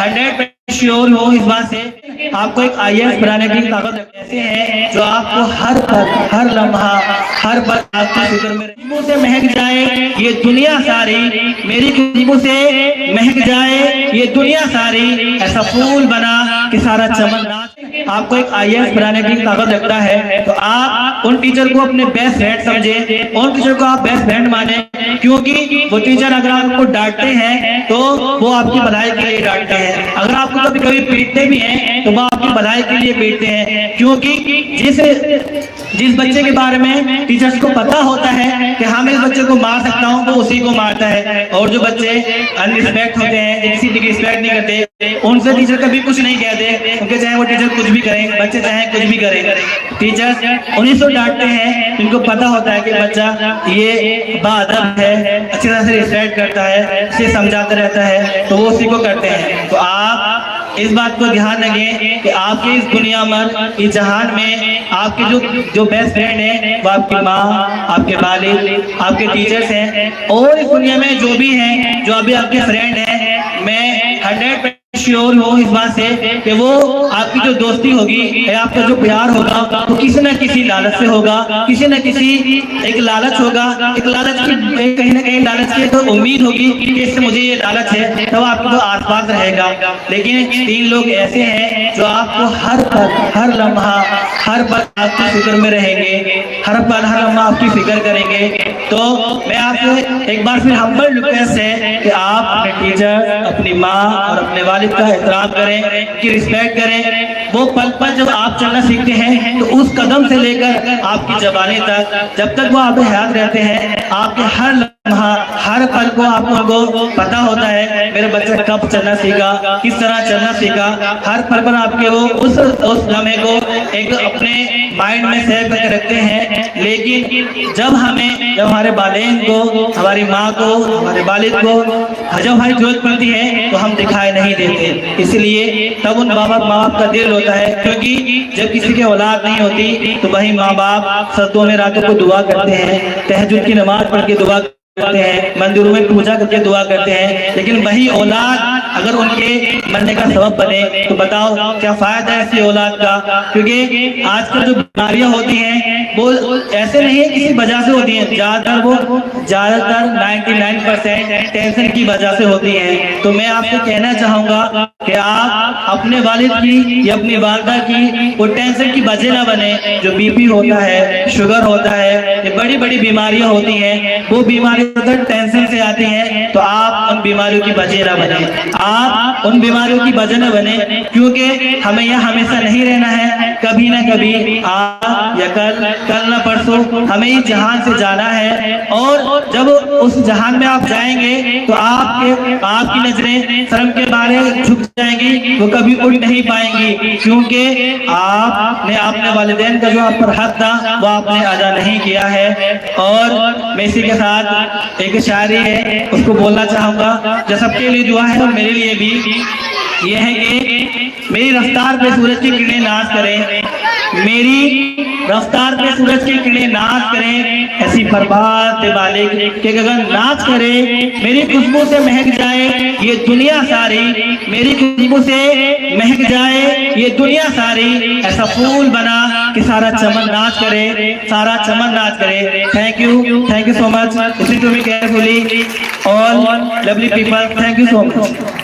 100% sure हो इस बात से आपको एक IAS बनाने की ताकत ऐसे है जो आपको हर पल, हर लम्हा, हर पल आपकी फिक्र में खुशबू से महक जाए ये दुनिया सारी, मेरी खुशबू से महक जाए ये दुनिया सारी, ऐसा फूल बना कि सारा चमन नाच। आपको एक IAS बनाने की ताकत रखता है तो आप उन टीचर को अपने बेस्ट फ्रेंड समझे, उन टीचर को आप बेस्ट फ्रेंड माने, क्योंकि वो टीचर अगर आपको डांटते हैं तो वो आपकी भलाई के लिए डांटते हैं, अगर आपको कभी कभी पीटते भी हैं तो वो आपकी भलाई के लिए पीटते हैं, क्योंकि जिस बच्चे के बारे में टीचर्स को पता होता है कि हाँ मैं इस बच्चे को मार सकता हूँ तो उसी को मारता है, और जो बच्चे अनरिस्पेक्ट होते हैं, किसी की रिस्पेक्ट नहीं करते, उनसे टीचर कभी कुछ नहीं कहते, उनके चाहे वो टीचर कुछ भी करें, बच्चे चाहे कुछ भी करें, टीचर उन्हीं से डांटते हैं जिनको पता होता है कि बच्चा ये बाअदब है, अच्छी तरह से रिस्पेक्ट करता है, उसे समझाता रहता है, तो वो उसी को करते हैं। तो आप इस बात को ध्यान रखें कि आपके इस दुनिया में, इस जहान में आपके जो बेस्ट फ्रेंड है वो आपकी माँ, आपके वालिद, आपके टीचर्स हैं, और इस दुनिया में जो भी हैं जो अभी आपके फ्रेंड हैं, मैं 100% श्योर हो इस बात से कि वो आपकी जो दोस्ती होगी, आपका जो प्यार होगा वो किसी न किसी लालच से होगा, किसी न किसी एक लालच होगा, एक लालच की कहीं ना कहीं लालच की तो उम्मीद होगी कि इससे मुझे ये लालच है, तब आपके तो आसपास रहेगा। लेकिन 3 लोग ऐसे हैं जो आपको हर पल, हर लम्हा, हर पल आपकी फिक्र में रहेंगे, हर पल हर लम्हा आपकी फिक्र करेंगे। तो मैं आपसे एक बार फिर हम्बल रिक्वेस्ट है कि आप अपने टीचर, अपनी माँ और अपने वालिद का एहतराम करें, कि रिस्पेक्ट करें। वो पल पल जब आप चलना सीखते हैं तो उस कदम से लेकर आपकी जवानी तक, जब तक वो आपके हयात रहते हैं, आपके हर लम्हा, हर पल को आपको पता होता है मेरा बच्चा कब चलना सीखा, किस तरह चलना सीखा, हर पल पर आपके वो उस लम्हे को एक अपने माइंड में सेव करके रखते हैं। लेकिन जब हमारे वालिदैन को, हमारी माँ को, हमारे वालिद को जब हमारी जरूरत पड़ती है तो हम दिखाई नहीं देते, इसलिए तब उन माँ बाप का दिल होता है, क्योंकि जब किसी की औलाद नहीं होती तो वही माँ बाप सदों में रातों को दुआ करते हैं, तहज्जुद की नमाज पढ़ के दुआ करते हैं, मंदिरों में पूजा करके दुआ करते हैं। लेकिन वही औलाद अगर उनके मरने का सबब बने तो बताओ क्या फायदा है ऐसी औलाद का, क्योंकि आजकल जो बीमारियां होती हैं वो ऐसे नहीं है किसी वजह से होती हैं, ज्यादातर 99% टेंशन की वजह से होती हैं। तो मैं आपसे कहना चाहूंगा कि आप अपने वालिद की या अपनी वालदा की वो टेंशन की वजह ना बने। जो BP होता है, शुगर होता है, ये बड़ी बड़ी बीमारियां होती हैं, वो बीमारी अगर टेंशन से आती हैं तो आप उन बीमारियों की वजह ना बने, आप उन बीमारियों की वजह न बने, क्योंकि हमें यहाँ हमेशा नहीं रहना है, कभी ना कभी आज या कल ना परसों हमें इस जहान से जाना है। और जब उस जहान में आप जाएंगे तो आपकी नजरें शर्म के बारे झुक जाएंगी, वो कभी उठ नहीं पाएंगी, क्योंकि आपने अपने वालिदैन का जो आप पर हक था वो आपने अदा नहीं किया है। और मैं इसी के साथ एक शायरी है उसको बोलना चाहूंगा जो सबके लिए दुआ है और मेरे लिए भी, ये है कि मेरी रफ्तार पे सूरज की किरणें नाच करें, मेरी रफ्तार पे सूरज की किरणें नाच करें, ऐसी बर्बाद वाले के गगन नाच करे, मेरी खुशबू से महक जाए ये दुनिया सारी, मेरी खुशबू से महक जाए ये दुनिया सारी, ऐसा फूल बना कि सारा चमन नाच करे, सारा चमन नाच करे। Thank you so much, listen to me carefully all lovely people, thank you so much.